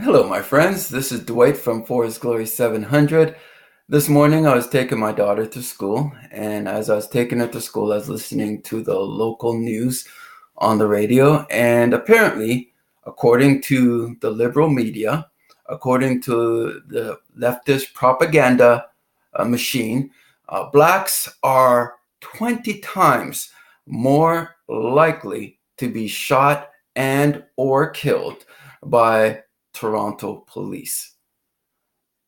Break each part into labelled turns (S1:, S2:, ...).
S1: Hello, my friends. This is Dwight from Forest Glory 700. This morning, I was taking my daughter to school, and as I was taking her to school, I was listening to the local news on the radio. And apparently, according to the liberal media, according to the leftist propaganda machine, blacks are 20 times more likely to be shot and or killed by Toronto police.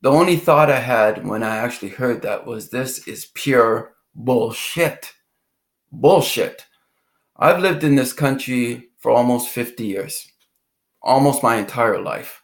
S1: The only thought I had when I actually heard that was this is pure bullshit. Bullshit. I've lived in this country for almost 50 years, almost my entire life.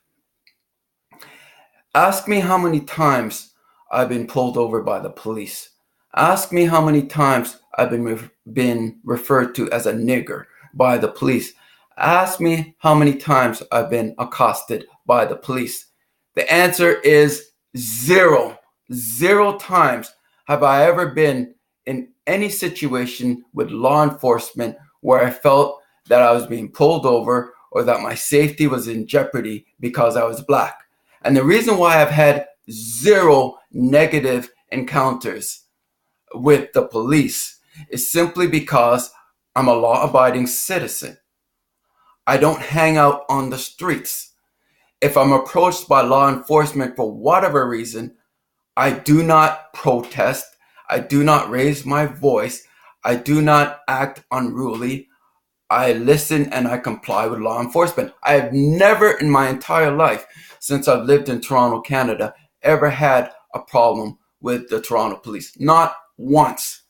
S1: Ask me how many times I've been pulled over by the police. Ask me how many times I've been referred to as a nigger by the police. Ask me how many times I've been accosted by the police. The answer is zero. Zero times have I ever been in any situation with law enforcement where I felt that I was being pulled over or that my safety was in jeopardy because I was black. And the reason why I've had zero negative encounters with the police is simply because I'm a law abiding citizen. I don't hang out on the streets. If I'm approached by law enforcement for whatever reason, I do not protest. I do not raise my voice. I do not act unruly. I listen and I comply with law enforcement. I have never in my entire life, since I've lived in Toronto, Canada, ever had a problem with the Toronto police. Not once.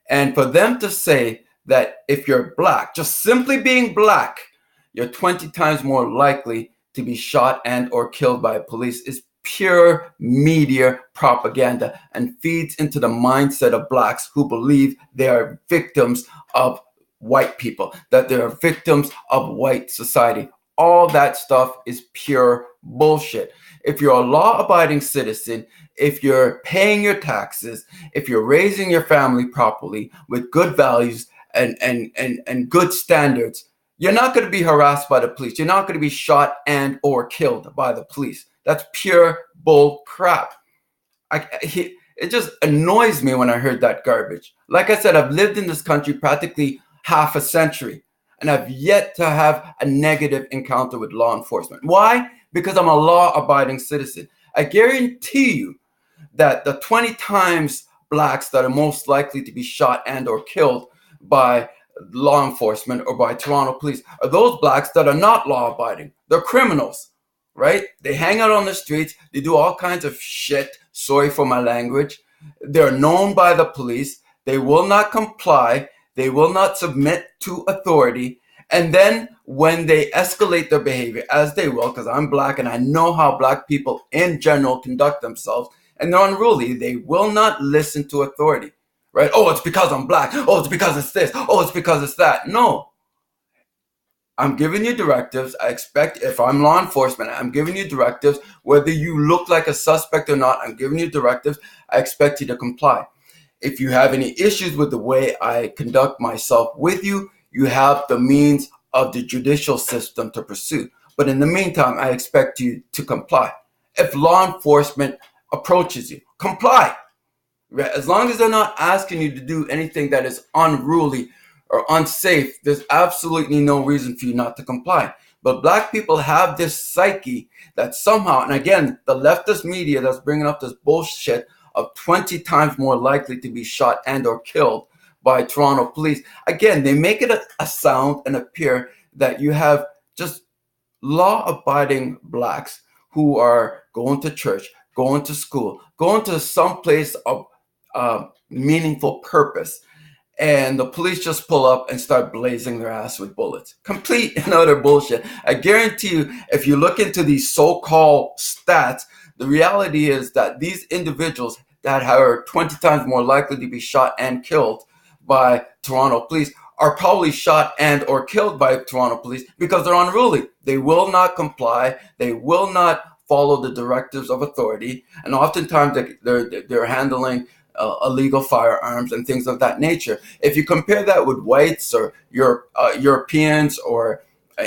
S1: And for them to say that if you're black, just simply being black, you're 20 times more likely to be shot and or killed by police is pure media propaganda and feeds into the mindset of blacks who believe they are victims of white people, that they are victims of white society. All that stuff is pure bullshit. If you're a law abiding citizen, if you're paying your taxes, if you're raising your family properly with good values and good standards, you're not going to be harassed by the police. You're not going to be shot and or killed by the police. That's pure bull crap. It just annoys me when I heard that garbage. Like I said, I've lived in this country practically half a century, and I've yet to have a negative encounter with law enforcement. Why? Because I'm a law-abiding citizen. I guarantee you that the 20 times blacks that are most likely to be shot and or killed by law enforcement or by Toronto police are those blacks that are not law-abiding. They're criminals, right? They hang out on the streets. They do all kinds of shit. Sorry for my language. They're known by the police. They will not comply. They will not submit to authority. And then when they escalate their behavior, as they will, because I'm black and I know how black people in general conduct themselves, and they're unruly, they will not listen to authority, right? Oh, it's because I'm black. Oh, it's because it's this. Oh, it's because it's that. No, I'm giving you directives. I expect, if I'm law enforcement, I'm giving you directives. Whether you look like a suspect or not, I'm giving you directives. I expect you to comply. If you have any issues with the way I conduct myself with you, you have the means of the judicial system to pursue. But in the meantime, I expect you to comply. If law enforcement approaches you, comply. As long as they're not asking you to do anything that is unruly or unsafe, there's absolutely no reason for you not to comply. But black people have this psyche that somehow, and again, the leftist media that's bringing up this bullshit of 20 times more likely to be shot and or killed by Toronto police. Again, they make it a sound and appear that you have just law-abiding blacks who are going to church, going to school, going to some place of meaningful purpose, and the police just pull up and start blazing their ass with bullets. Complete and utter bullshit. I guarantee you, if you look into these so-called stats, the reality is that these individuals that are 20 times more likely to be shot and killed by Toronto police are probably shot and or killed by Toronto police because they're unruly. They will not comply. They will not follow the directives of authority, and oftentimes they're handling illegal firearms and things of that nature. If you compare that with whites or Europeans or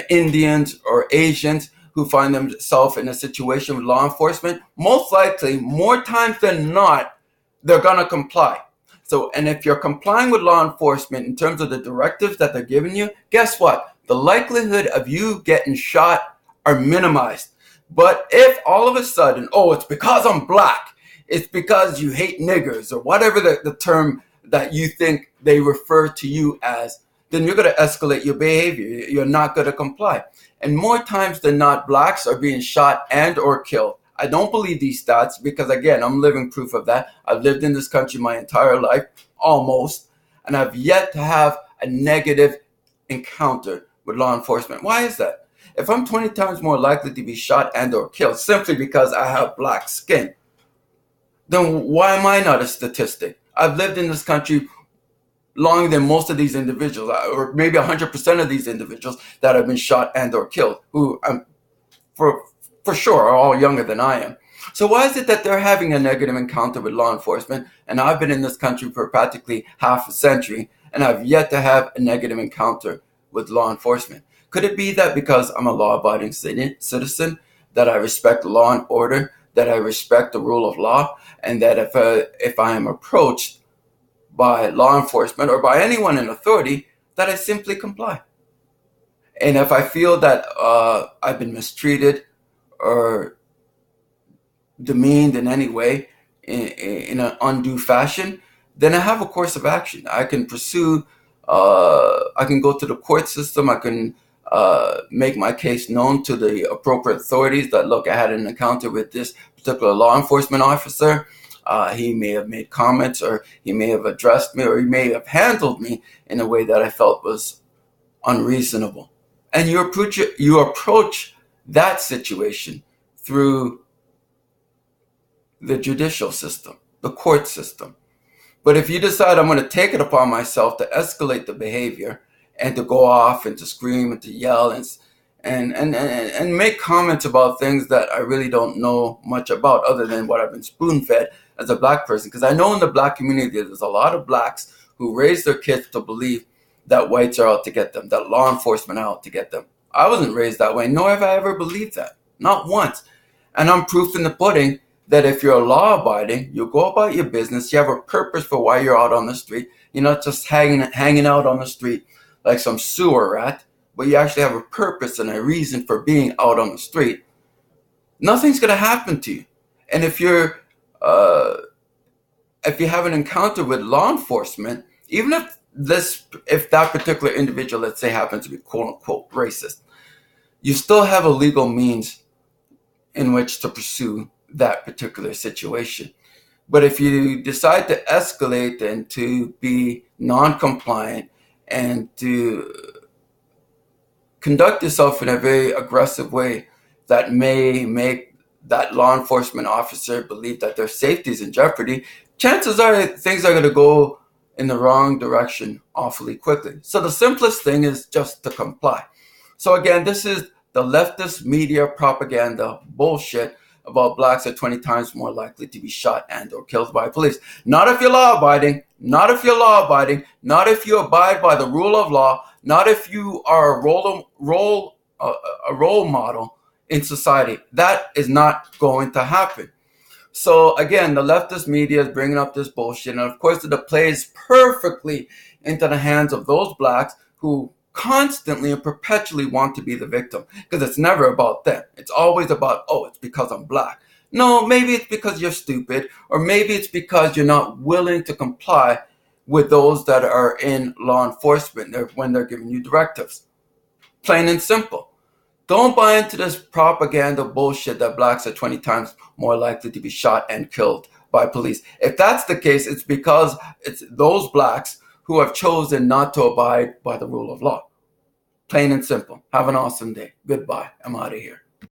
S1: Indians or Asians, who find themselves in a situation with law enforcement, most likely, more times than not, they're going to comply. So, and if you're complying with law enforcement in terms of the directives that they're giving you, guess what? The likelihood of you getting shot are minimized. But if all of a sudden, oh, it's because I'm black, it's because you hate niggers, or whatever the term that you think they refer to you as, then you're going to escalate your behavior. You're not going to comply. And more times than not, blacks are being shot and or killed. I don't believe these stats because, again, I'm living proof of that. I've lived in this country my entire life, almost, and I've yet to have a negative encounter with law enforcement. Why is that? If I'm 20 times more likely to be shot and or killed simply because I have black skin, then why am I not a statistic? I've lived in this country longer than most of these individuals, or maybe 100% of these individuals that have been shot and or killed, who for sure are all younger than I am. So why is it that they're having a negative encounter with law enforcement, and I've been in this country for practically half a century, and I've yet to have a negative encounter with law enforcement? Could it be that because I'm a law-abiding citizen, that I respect law and order, that I respect the rule of law, and that if I am approached by law enforcement or by anyone in authority, that I simply comply? And if I feel that I've been mistreated or demeaned in any way in an undue fashion, then I have a course of action. I can pursue, I can go to the court system, I can make my case known to the appropriate authorities that, look, I had an encounter with this particular law enforcement officer. He may have made comments, or he may have addressed me, or he may have handled me in a way that I felt was unreasonable. And you approach that situation through the judicial system, the court system. But if you decide I'm going to take it upon myself to escalate the behavior and to go off and to scream and to yell and make comments about things that I really don't know much about other than what I've been spoon-fed as a black person, because I know in the black community there's a lot of blacks who raise their kids to believe that whites are out to get them, that law enforcement are out to get them. I wasn't raised that way, nor have I ever believed that, not once. And I'm proof in the pudding that if you're law-abiding, you go about your business, you have a purpose for why you're out on the street. You're not just hanging out on the street like some sewer rat, but you actually have a purpose and a reason for being out on the street. Nothing's going to happen to you. And if you have an encounter with law enforcement, even if that particular individual, let's say, happens to be quote unquote racist, you still have a legal means in which to pursue that particular situation. But if you decide to escalate and to be non-compliant and to conduct yourself in a very aggressive way that may make that law enforcement officer believe that their safety is in jeopardy, chances are things are going to go in the wrong direction awfully quickly. So the simplest thing is just to comply. So again, this is the leftist media propaganda bullshit about blacks are 20 times more likely to be shot and or killed by police. Not if you're law-abiding, not if you abide by the rule of law, not if you are a role model in society. That is not going to happen. So again, the leftist media is bringing up this bullshit, and of course it plays perfectly into the hands of those blacks who constantly and perpetually want to be the victim, because it's never about them. It's always about, oh, it's because I'm black. No, maybe it's because you're stupid, or maybe it's because you're not willing to comply with those that are in law enforcement when they're giving you directives. Plain and simple. Don't buy into this propaganda bullshit that blacks are 20 times more likely to be shot and killed by police. If that's the case, it's because it's those blacks who have chosen not to abide by the rule of law. Plain and simple. Have an awesome day. Goodbye. I'm out of here.